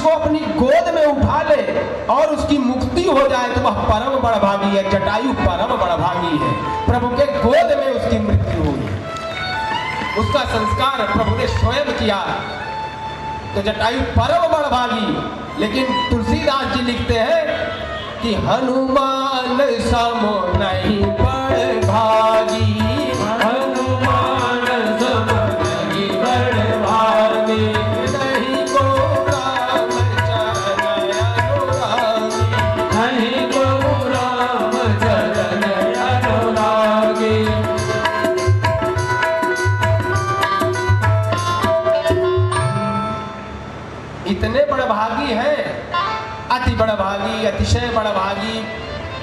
उसको अपनी गोद में उठा ले और उसकी मुक्ति हो जाए तो वह परम बड़भागी है। जटायु परम बड़भागी है, प्रभु के गोद में उसकी मृत्यु हुई, उसका संस्कार प्रभु ने स्वयं किया, तो जटायु परम बड़भागी। लेकिन तुलसीदास जी लिखते हैं कि हनुमान सम नहीं बड़भागी, हनुमान सम नहीं बड़भागी, नहीं को राम चरण अनुरागी, नहीं को राम चरण अनुरागी। इतने बड़भागी हैं, अति बड़भागी, अतिशय बड़भागी,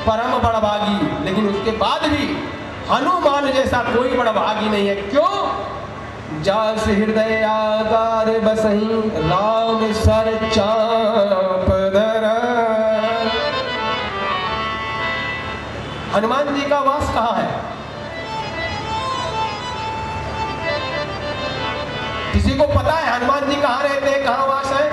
परम बड़भागी, लेकिन उसके बाद भी हनुमान जैसा कोई बड़भागी नहीं है। क्यों? जास हृदय आगार बसहि राम सर चाप धरा। हनुमान जी का वास कहाँ है? किसी को पता है हनुमान जी कहाँ रहते हैं, कहाँ वास है?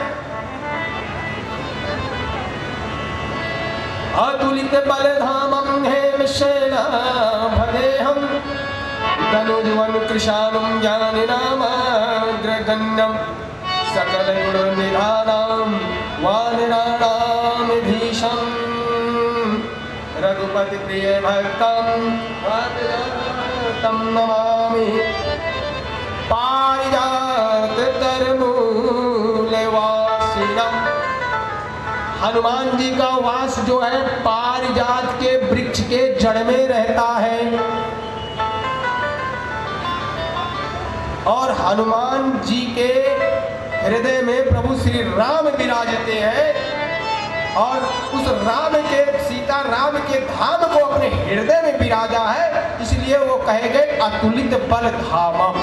अतुलित बल धामं हेम शैला भजे हम तनुजवन कृशानं ज्ञानिनामाग्रगण्यं सकल गुण निधानं वानराणां धीशं रघुपति प्रिय भक्तं तं नमामि। पारिजात तरमूलवासिनम्। हनुमान जी का वास जो है पारिजात के वृक्ष के जड़ में रहता है, और हनुमान जी के हृदय में प्रभु श्री राम विराजते हैं, और उस राम के, सीता राम के धाम को अपने हृदय में विराजा है, इसलिए वो कहे गए अतुलित बल धामम।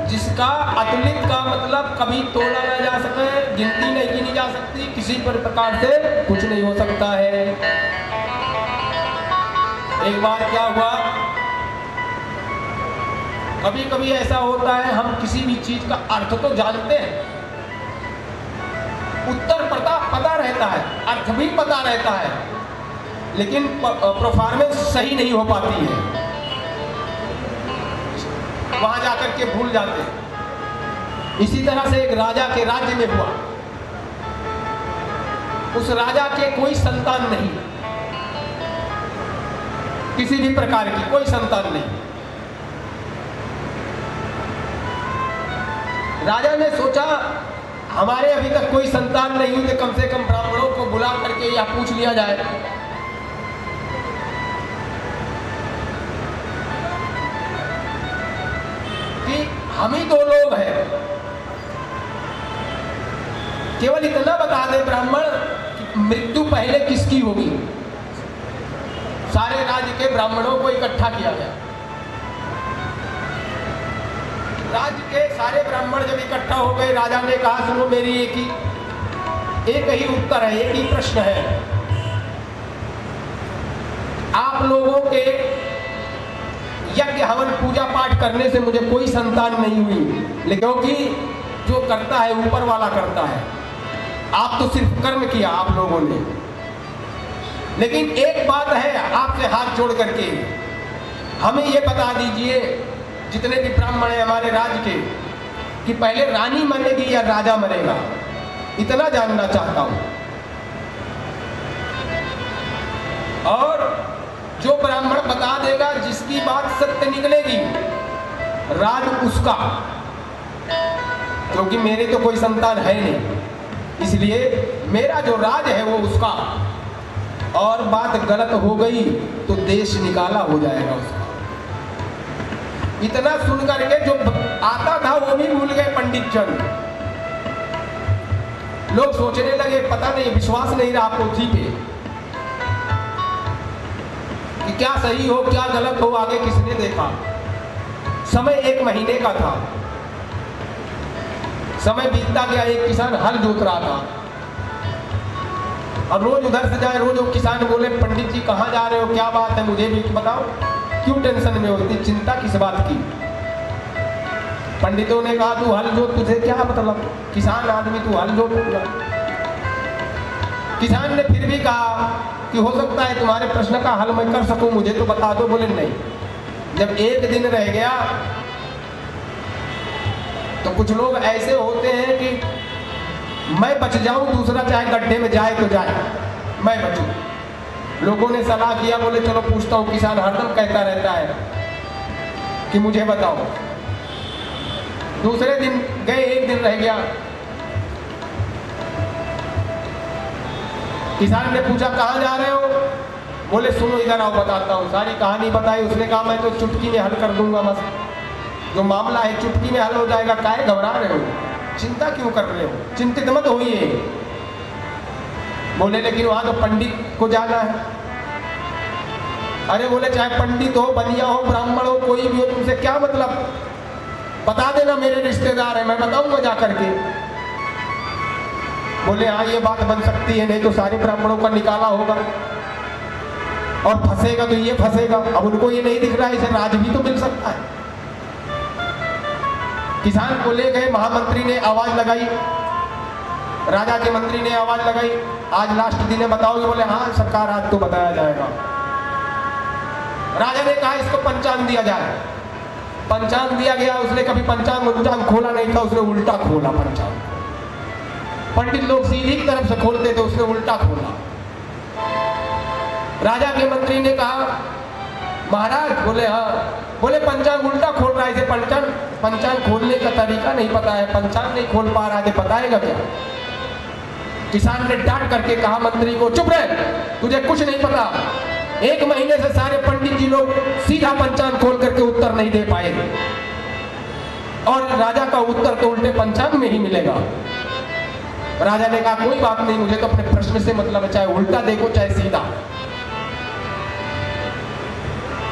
जिसका अतुलित का मतलब कभी तोला न जा सके, गिनती नहीं की जा सकती, किसी पर प्रकार से कुछ नहीं हो सकता है। एक बार क्या हुआ, कभी कभी ऐसा होता है हम किसी भी चीज का अर्थ तो जानते हैं, उत्तर पता रहता है, अर्थ भी पता रहता है, लेकिन परफॉर्मेंस सही नहीं हो पाती है, वहां जाकर के भूल जाते हैं। इसी तरह से एक राजा के राज्य में हुआ, उस राजा के कोई संतान नहीं, किसी भी प्रकार की कोई संतान नहीं। राजा ने सोचा हमारे अभी तक कोई संतान नहीं हुई, तो कम से कम ब्राह्मणों को बुला करके या पूछ लिया जाए। कि हम ही दो लोग हैं, केवल इतना बता दे ब्राह्मण कि मृत्यु पहले किसकी होगी। सारे राज्य के ब्राह्मणों को इकट्ठा किया गया। राज्य के सारे ब्राह्मण जब इकट्ठा हो गए, राजा ने कहा सुनो मेरी एक ही उत्तर है, एक ही प्रश्न है। आप लोगों के यज्ञ हवन पूजा पाठ करने से मुझे कोई संतान नहीं हुई, लेकिन क्योंकि जो करता है ऊपर वाला करता है, आप तो सिर्फ कर्म किया आप लोगों ने। लेकिन एक बात है, आपसे हाथ जोड़ करके हमें ये बता दीजिए, जितने भी ब्राह्मण हैं हमारे राज्य के, कि पहले रानी मरेगी या राजा मरेगा, इतना जानना चाहता हूं। और जो ब्राह्मण बता देगा, जिसकी बात सत्य निकलेगी, राज उसका, क्योंकि मेरे तो कोई संतान है नहीं, इसलिए मेरा जो राज है वो उसका। और बात गलत हो गई तो देश निकाला हो जाएगा उसका। इतना सुन करके जो आता था वो भी भूल गए पंडित जन। लोग सोचने लगे, पता नहीं, विश्वास नहीं रहा पोथी पे कि क्या सही हो क्या गलत हो, आगे किसने देखा। समय 1 महीने का था, समय बीतता गया, एक किसान हल जोत रहा था, और रोज उधर से जाए, रोज वो किसान बोले पंडित जी कहाँ जा रहे हो, क्या बात है, मुझे भी बताओ, क्यों टेंशन में होती, चिंता किस बात की। पंडितों ने कहा तू हल जोत, तुझे क्या मतलब, किसान आदमी तू हल जोत। किसान ने फिर भी कहा कि हो सकता है तुम्हारे प्रश्न का हल मैं कर सकूं, मुझे तो बता दो। बोले नहीं। जब एक दिन रह गया तो कुछ लोग ऐसे होते हैं कि मैं बच जाऊं, दूसरा चाहे गड्ढे में जाए तो जाए, मैं बचूं। लोगों ने सलाह किया, बोले चलो पूछता हूं। किसान हरदम कहता रहता है कि मुझे बताओ। दूसरे दिन गए, एक दिन रह गया। किसान ने पूछा कहाँ जा रहे हो, बोले सुनो इधर आओ बताता हूँ। सारी कहानी बताई। उसने कहा मैं तो चुटकी में हल कर दूंगा, बस जो मामला है चुटकी में हल हो जाएगा, काहे घबरा रहे हो, चिंता क्यों कर रहे हो, चिंतित मत होइए। बोले लेकिन वहां तो पंडित को जाना है। अरे बोले चाहे पंडित हो, बनिया हो, ब्राह्मण हो, कोई भी हो, तुमसे क्या मतलब, बता देना मेरे रिश्तेदार है, मैं बताऊंगा जा करके। बोले हाँ ये बात बन सकती है, नहीं तो सारे ब्राह्मणों का निकाला होगा और फंसेगा तो ये फंसेगा। अब उनको ये नहीं दिख रहा है, इसे राज भी तो मिल सकता है। किसान को ले गए, महामंत्री ने आवाज लगाई, राजा के मंत्री ने आवाज लगाई, आज लास्ट दिन है बताओगे। बोले हाँ सरकार आज तो बताया जाएगा। राजा ने कहा इसको पंचांग दिया जाए। पंचांग दिया गया। उसने कभी पंचांग खोला नहीं था, उसने उल्टा खोला पंचांग। पंडित लोग सीधी की तरफ से खोलते थे, उसने उल्टा खोला। राजा के मंत्री ने कहा महाराज, बोले हाँ। बोले पंचांग उल्टा खोल रहा है, इसे पंचांग खोलने का तरीका नहीं पता है, पंचांग नहीं खोल पा रहा है, बताएगा क्या। किसान ने डांट करके कहा मंत्री को, चुप रहे, तुझे कुछ नहीं पता। 1 महीने से सारे पंडित जी लोग सीधा पंचांग खोल करके उत्तर नहीं दे पाए, और राजा का उत्तर तो उल्टे पंचांग में ही मिलेगा। राजा ने कहा कोई बात नहीं, मुझे तो अपने प्रश्न से मतलब है, चाहे उल्टा देखो चाहे सीधा।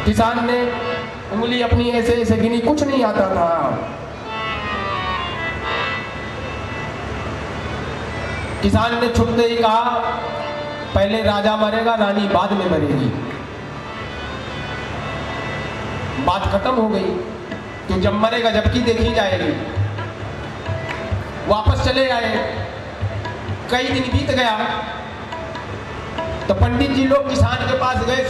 किसान ने उंगली अपनी ऐसे ऐसे गिनी, कुछ नहीं आता था। किसान ने छुपते ही कहा पहले राजा मरेगा, रानी बाद में मरेगी। बात खत्म हो गई। तो जब मरेगा जबकि देखी जाएगी। वापस चले आए। कई दिन बीत गया तो पंडित जी लोग किसान के पास गए।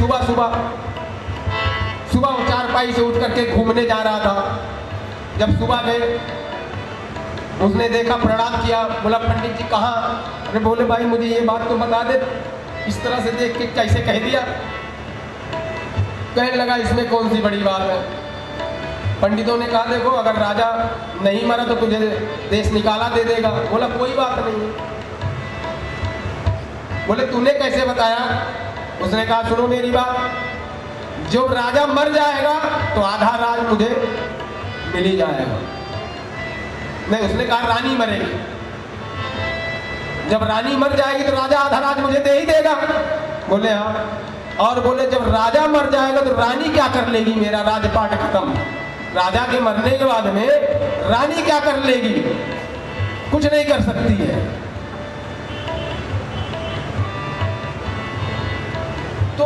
सुबह वो चारपाई से उठ करके घूमने जा रहा था। जब सुबह गए, उसने देखा, प्रणाम किया, बोला पंडित जी कहाँ। अरे बोले भाई मुझे ये बात तो बता दे, इस तरह से देख के कैसे कह दिया। कहने लगा इसमें कौन सी बड़ी बात है। पंडितों ने कहा देखो अगर राजा नहीं मरा तो तुझे देश निकाला दे देगा। बोला कोई बात नहीं। बोले तूने कैसे बताया। उसने कहा सुनो मेरी बात, जो राजा मर जाएगा तो आधा राज मुझे मिल ही जाएगा। नहीं, उसने कहा रानी मरेगी, जब रानी मर जाएगी तो राजा आधा राज मुझे दे ही देगा। बोले हाँ। और बोले जब राजा मर जाएगा तो रानी क्या कर लेगी, मेरा राजपाट खत्म। राजा के मरने के बाद में रानी क्या कर लेगी, कुछ नहीं कर सकती है। तो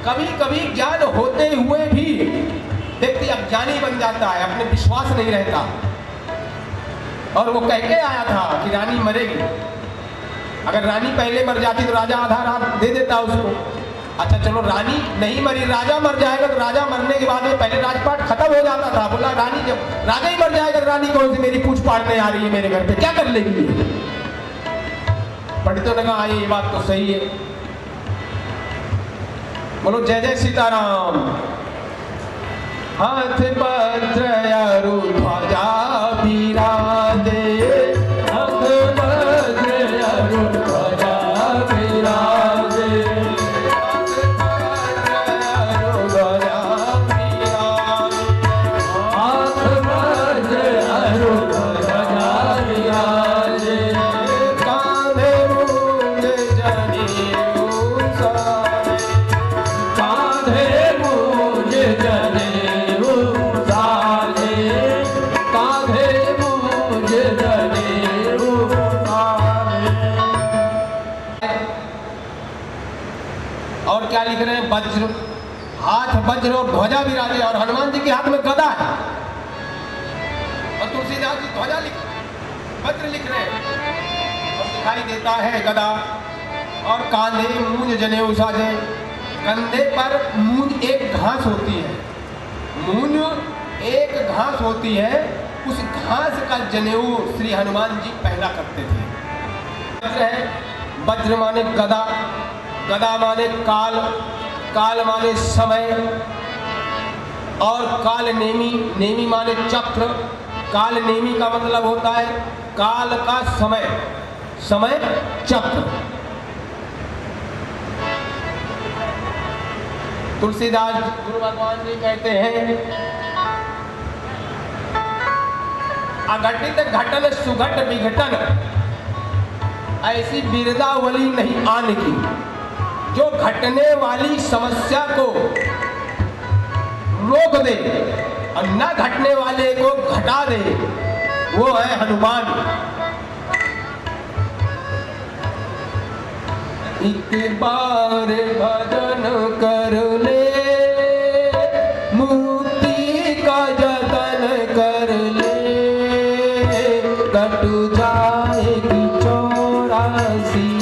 कभी कभी ज्ञान होते हुए भी व्यक्ति अज्ञानी बन जाता है, अपने विश्वास नहीं रहता। और वो कह के आया था कि रानी मरेगी, अगर रानी पहले मर जाती तो राजा आधा राज दे देता उसको। अच्छा चलो रानी नहीं मरी, राजा मर जाएगा तो राजा मरने के बाद में पहले राजपाट खत्म हो जाता था। बोला रानी जब राजा ही मर जाएगा तो रानी कौन सी मेरी पूछ पाड़ने आ रही है मेरे घर पे, क्या कर लेगी। पंडितों ने कहा ये बात तो सही है। बोलो जय जय सीताराम। हाथ पत्र अरु ध्वजा बिराजे, हाथ पत्र अरु ध्वजा बिराजे, हाथ पत्र अरु ध्वजा बिराजे, कांधे मूंज जनेऊ सारे, कांधे मूंज जनेऊ सारे, कांधे मूंज जनेऊ सारे। क्या लिख रहे हैं? वज्र, हाथ वज्र और ध्वजा विराजे, और हनुमान जी के हाथ में गदा है, और तुलसीदास जी ध्वजा वज्र लिख रहे हैं, और दिखाई देता है गदा, और कांधे मूंज जनेऊ साजे। कंधे पर मूंज एक घास होती है, मूंज एक घास होती है, उस घास का जनेऊ श्री हनुमान जी पहना करते थे। वज्र है, वज्र माने गदा, गदा माने काल, काल माने समय, और काल नेमी, नेमी माने चक्र। काल नेमी का मतलब होता है काल का समय, समय चक्र। तुलसीदास गुरु भगवान जी कहते हैं, अघटित घटन सुघट विघटन, ऐसी बिरदावली नहीं आने की। जो घटने वाली समस्या को रोक दे और न घटने वाले को घटा दे, वो है हनुमान। एक बार भजन कर ले, मुक्ति का जतन कर ले, कट जाएगी 84